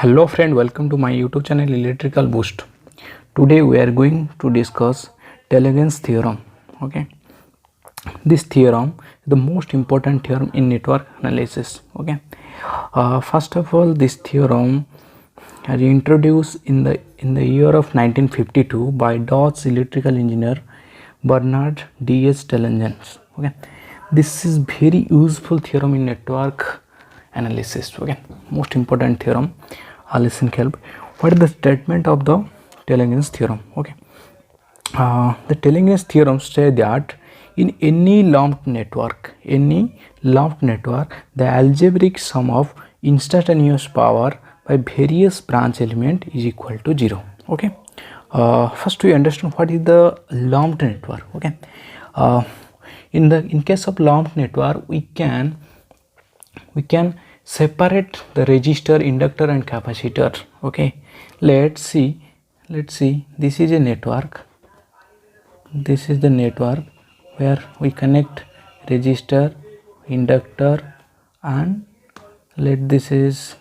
Hello friend, welcome to my YouTube channel Electrical Boost. Today we are going to discuss Telegrand's theorem. Okay, this theorem is the most important theorem in network analysis. Okay, first of all, this theorem was introduced in the year of 1952 by Dutch electrical engineer Bernard D.S. Telegrand. Okay, this is very useful theorem in network analysis. Okay, most important theorem. Listen carefully. What is the statement of the Telegrand's theorem? Okay, the Telegrand's theorem says that in any lumped network, the algebraic sum of instantaneous power by various branch element is equal to 0. Okay, first we understand what is the lumped network. Okay, in case of lumped network, we can separate the resistor, inductor and capacitor. Okay, let's see this is a network. This is the network where we connect resistor, inductor and this is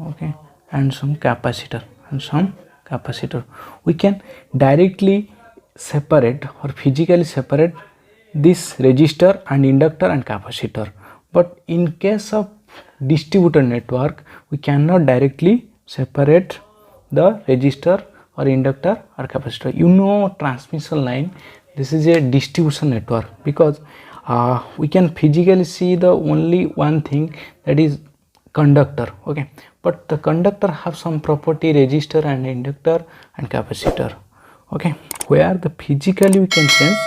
okay, and some capacitor we can directly separate or physically separate this resistor and inductor and capacitor. But in case of distributed network, we cannot directly separate the resistor or inductor or capacitor. You know, transmission line, this is a distribution network because we can physically see the only one thing, that is conductor. Okay, but the conductor have some property, resistor and inductor and capacitor. Okay, where the physically we can sense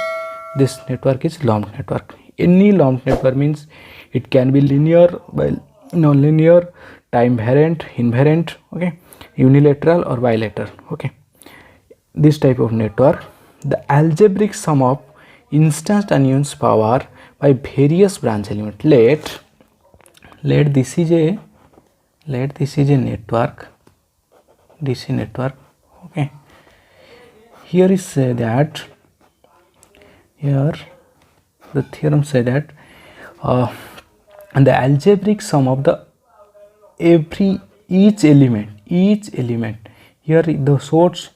this network is lumped network. Any lumped network means it can be linear, by non-linear, time variant, invariant, okay, unilateral or bilateral. Okay, this type of network, the algebraic sum of instantaneous power by various branch element. Let this is a network, DC network. Okay, here is say that here the theorem say that and the algebraic sum of the each element here the source,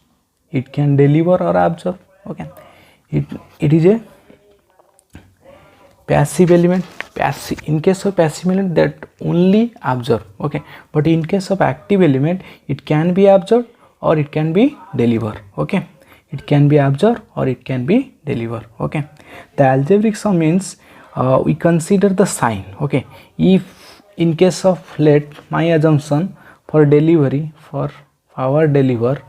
it can deliver or absorb. Okay, it is a passive element. In case of passive element, that only absorb. Okay, but in case of active element, it can be absorbed or it can be delivered. Okay, it can be absorbed or it can be delivered. Okay, the algebraic sum means we consider the sign. Okay, if in case of, let my assumption for delivery, for power deliver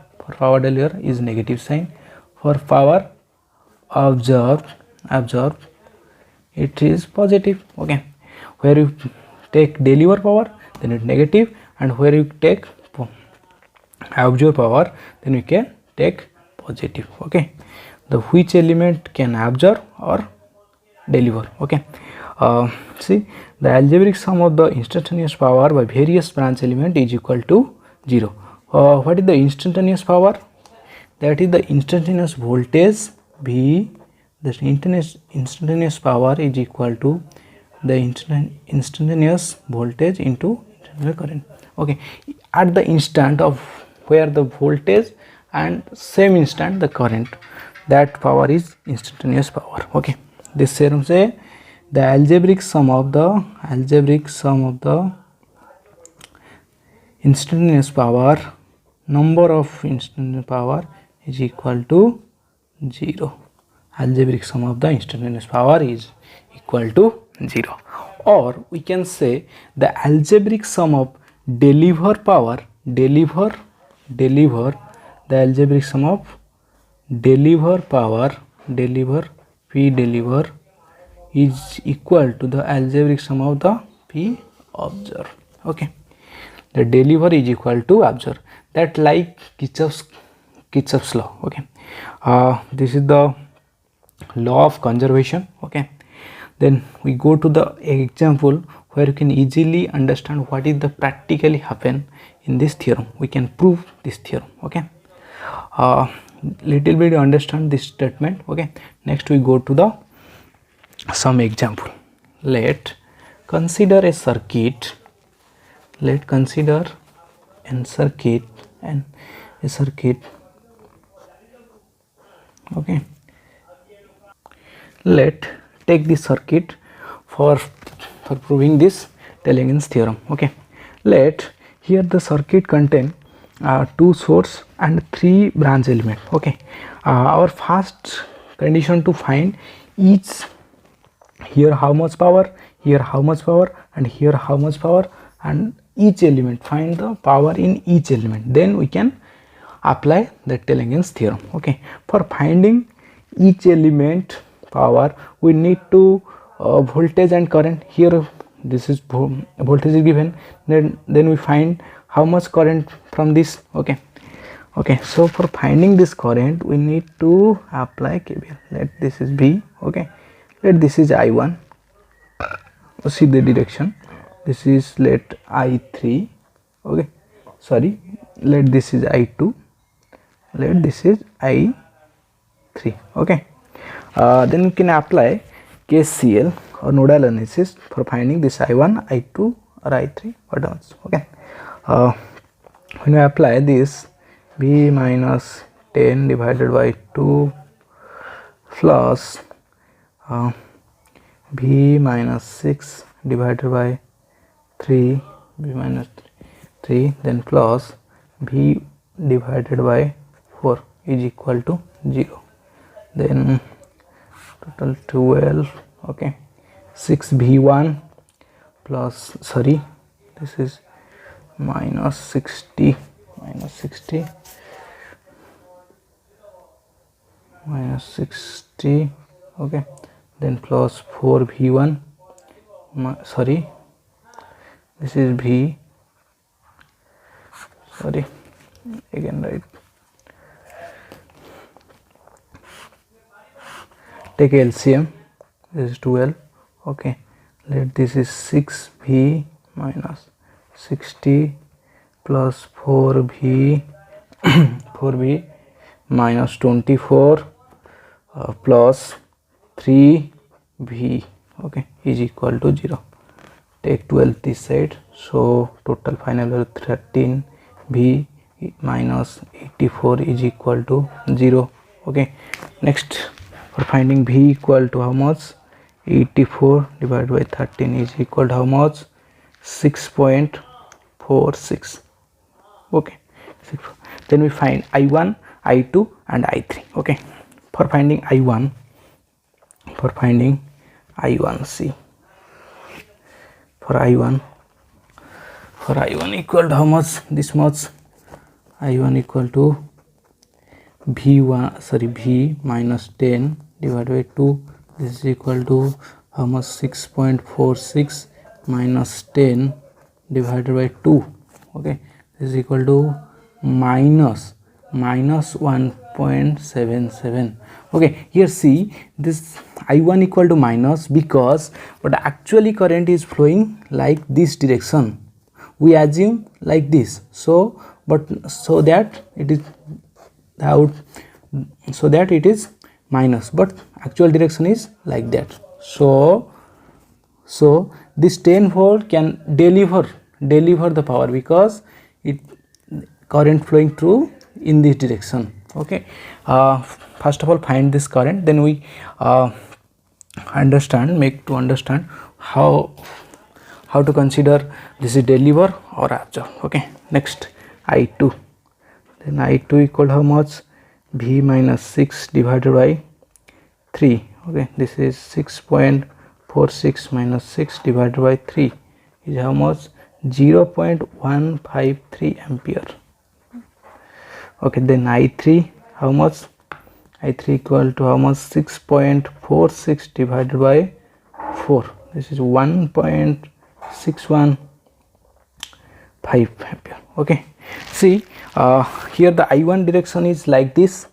is negative sign, for power absorbed it is positive. Okay, where you take deliver power, then it negative, and where you take absorb power, then we can take positive. Okay, the which element can absorb or deliver. Okay, see, the algebraic sum of the instantaneous power by various branch element is equal to 0. What is the instantaneous power? That is the instantaneous voltage V. The instantaneous power is equal to the instantaneous voltage into instantaneous current. Okay, at the instant of where the voltage and same instant the current, that power is instantaneous power. Okay, this theorem say the algebraic sum of the instantaneous power, number of instantaneous power is equal to 0. Algebraic sum of the instantaneous power is equal to 0. Or we can say the algebraic sum of deliver power, the algebraic sum of deliver power, P deliver is equal to the algebraic sum of the P observe. Okay, the deliver is equal to absorb. That like Kirchhoff's law. Okay, this is the law of conservation. Okay, then we go to the example where you can easily understand what is the practically happen in this theorem. We can prove this theorem. Okay, little bit understand this statement. Okay, next we go to the some example. Let consider a circuit. Let consider and circuit and a circuit. Okay, let take this circuit for proving this Telegin theorem. Okay, let here the circuit contain two source and three branch element. Okay, our first condition to find each, here how much power, here how much power, and here how much power, and each element, find the power in each element, then we can apply the Telegin theorem. Okay, for finding each element power we need to voltage and current. Here this is voltage is given, then we find how much current from this. Okay, so for finding this current we need to apply KVL. Let this is V. Okay, let this is I1, see the direction, this is let I3. Okay, sorry, let this is I2, let this is I3. Okay, then we can apply KCL or nodal analysis for finding this I1, I2 or I3 whatever. Okay, when we apply this, V minus 10 divided by 2 plus V minus 6 divided by 3, V minus 3, then plus V divided by 4 is equal to 0. Then total 12. Okay, 6 V1 plus, sorry, this is minus 60, minus 60, minus 60. Okay, then plus 4 V1, sorry, this is V, sorry, again right, take LCM, this is 12. Okay, let this is 6V minus 60 plus 4V 4V minus 24 plus 3V, okay, is equal to 0. Take 12 this side, so total final value 13V minus 84 is equal to 0. Okay, next for finding V equal to how much, 84 divided by 13 is equal to how much, 6.46. okay, then we find I1, I2 and I3. okay, for finding I1, see, for I1 equal to how much, this much, I1 equal to V1, sorry, V minus 10 divided by 2, this is equal to how much, 6.46 minus 10 divided by 2. okay, this is equal to minus 1.77. okay, here see this I1 equal to minus because but actually current is flowing like this direction, we assume like this, so but so that it is out, so that it is minus, but actual direction is like that. So this 10 volt can deliver the power because it current flowing through in this direction. okay, first of all find this current, then we make to understand how to consider this is deliver or absorb. okay, next I2, then I2 equal how much, V minus 6 divided by 3. okay, this is 6.46 minus 6 divided by 3 is how much, 0.153 ampere. okay, then I3 how much, I3 equal to how much, 6.46 divided by 4, this is 1.615 ampere. okay, see here the I1 direction is like this,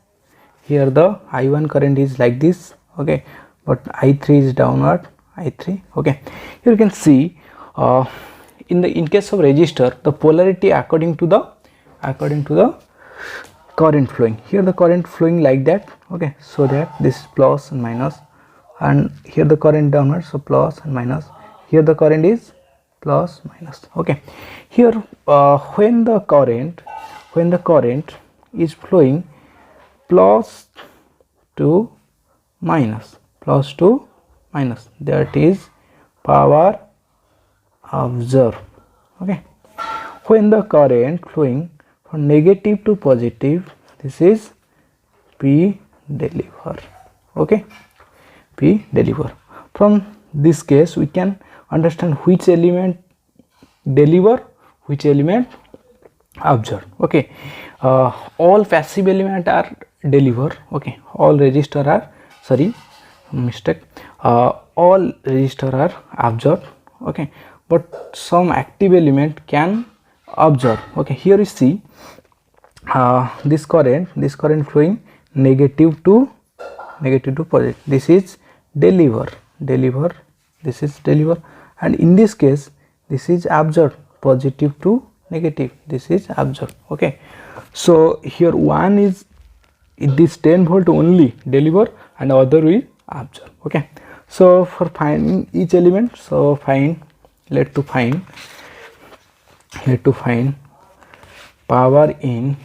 here the I1 current is like this. okay, but I3 is downward, I3. okay, here you can see in case of resistor the polarity according to the current flowing, here the current flowing like that. okay, so that this is plus and minus, and here the current downward, so plus and minus, here the current is plus minus. Okay, here when the current is flowing plus to minus, that is power observed. Okay, when the current flowing from negative to positive, this is P deliver. Okay, P deliver. From this case we can understand which element deliver, which element observe. Okay, all passive element are deliver. Okay, all resistor are, sorry, mistake, all resistor are observe. Okay, but some active element can observe. Okay, here you see this current flowing negative to positive, this is deliver, this is deliver, and in this case this is observed, positive to negative, this is observed. Okay, so here one is this 10 volt only deliver and other will observe. Okay, so for finding each element, so let to find power in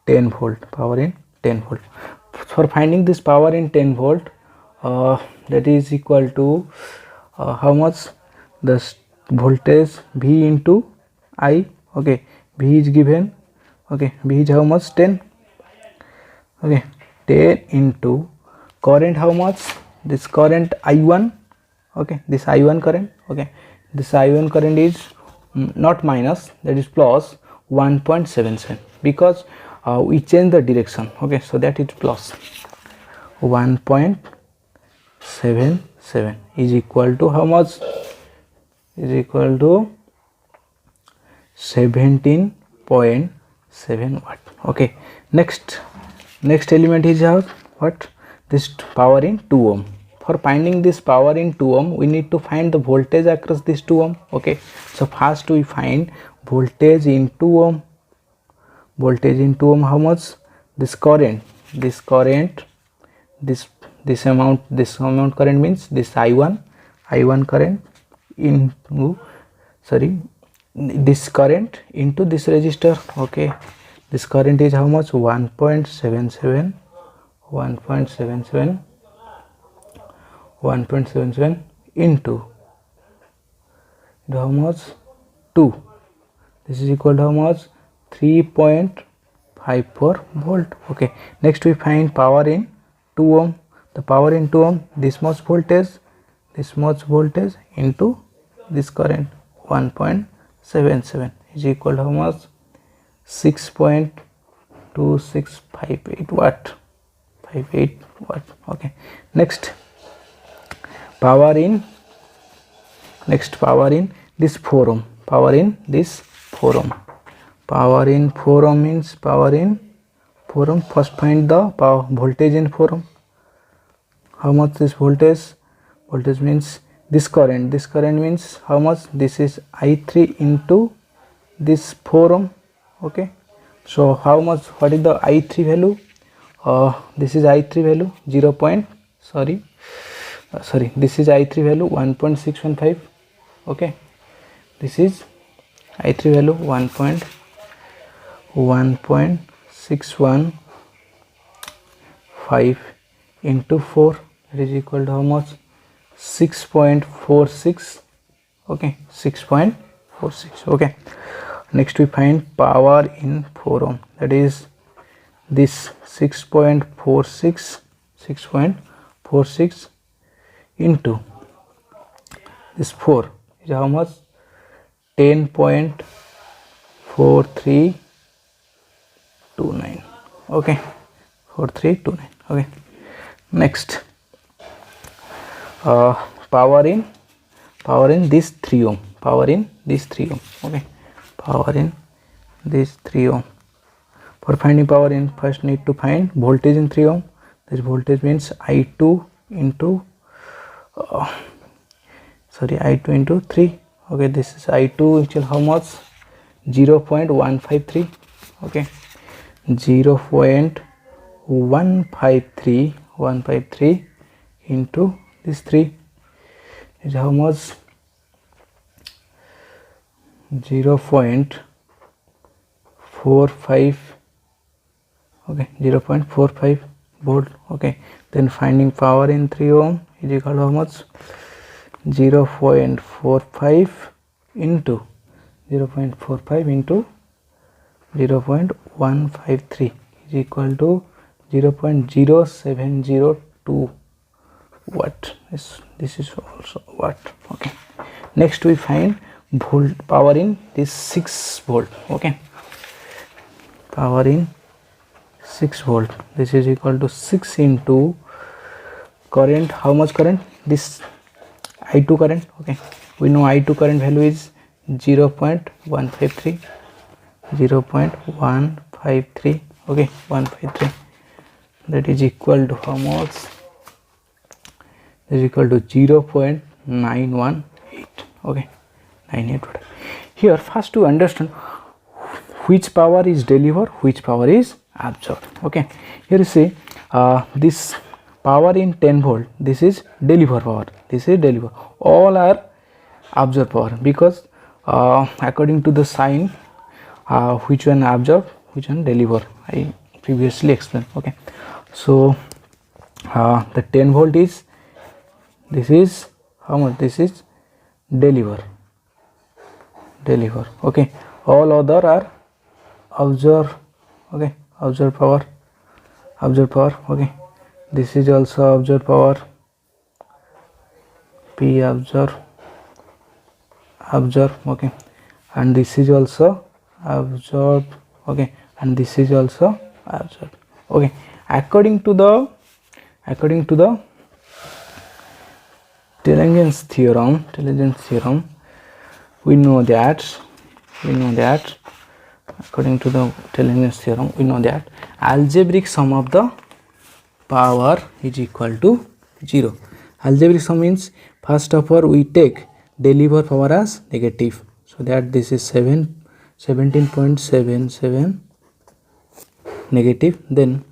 10 volt, for finding this power in 10 volt, that is equal to how much, the voltage V into I. Okay, V is given. Okay, V is how much, 10. Okay, 10 into current, how much, this current I1. Okay, this I1 current. Okay, this I1 current is not minus, that is plus 1.77, because we change the direction. Okay, so that is plus 1.77 is equal to how much, is equal to 17.7 watt. Okay, next element is what, this power in 2 ohm. For finding this power in 2 ohm, we need to find the voltage across this 2 ohm. Okay, so first we find voltage in 2 ohm. How much, this current, this amount current means this I1 current into, sorry, this current into this resistor. Okay, this current is how much, 1.77 into how much, 2, this is equal to how much, 3.54 volt. Okay, next we find power in 2 ohm. The power in 2 ohm, this much voltage into this current 1.77 is equal to how much, 6.2658 watt. Okay, next power in this 4 ohm. Power in 4 ohm means first find the voltage in 4 ohm. How much this voltage means this current means how much, this is I3 into this 4 ohm. Okay, so how much, what is the I3 value, this is I3 value 0. This is I3 value 1.615. Okay, this is I3 value 1.615 into 4, that is equal to how much, 6.46. Okay, 6.46. Okay, next we find power in 4 ohm, that is this 6.46 into this 4 is how much, 10.4329. Okay, 4329. Okay, next power in this 3 ohm. Okay, power in this 3 ohm. For finding power in, first need to find voltage in 3 ohm. This voltage means I2 into I2 into 3. Okay, this is I2 actually how much, 0.153. Okay, 0.153 into this 3 is how much? 0.45, okay, 0.45 volt. Okay, then finding power in 3 ohm is equal to how much? 0.45 into 0.45 into 0.153 is equal to 0.0702 watt. This is also watt. Okay, next we find volt power in this 6 volt. Okay, power in 6 volt, this is equal to 6 into current. How much current? This I2 current. Okay, we know I2 current value is 0.153, 0.153, okay, 153, that is equal to how much? Is equal to 0.918. okay, 98. Here first to understand which power is delivered, which power is absorbed. Okay, here you see this power in 10 volt, this is deliver power, this is deliver, all are absorb power, because according to the sign which one absorb, which one deliver, I previously explained. Okay, so the 10 volt is, this is how much? This is deliver. Okay, all other are absorb. Okay, absorb power. Okay, this is also absorb power, P absorb. Okay, and this is also absorb. Okay, and this is also absorb. Okay, according to the Telengen's theorem, we know that according to the Telengen's theorem, we know that algebraic sum of the power is equal to 0. Algebraic sum means first of all we take deliver power as negative, so that this is 17.77 negative, then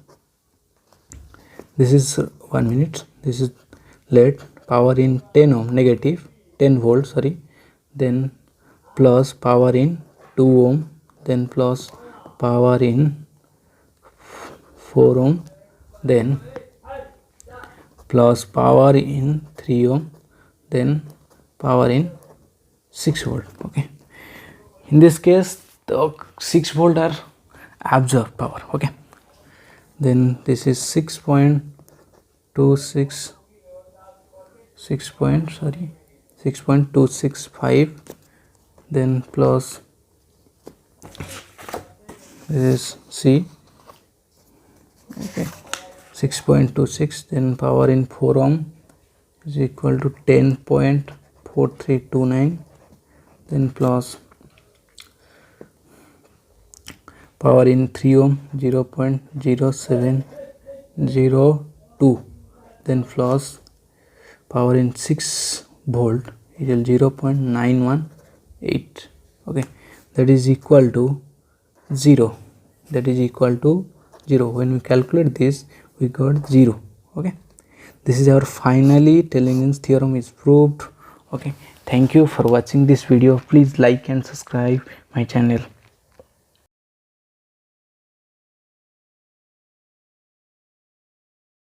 this is 1 minute, this is let power in 10 ohm negative, 10 volt, sorry, then plus power in 2 ohm, then plus power in 4 ohm, then plus power in 3 ohm, then power in 6 volt. Okay, in this case the 6 volt are absorb power. Okay, then this is 6.265, then plus this is C. Okay, 6.26, then power in 4 ohm is equal to 10.4329, then plus power in 3 ohm 0.0702, then plus power in 6 volt is 0.918. okay, that is equal to 0. When we calculate this, we got 0. Okay, this is our finally Telengen's theorem is proved. Okay, thank you for watching this video. Please like and subscribe my channel.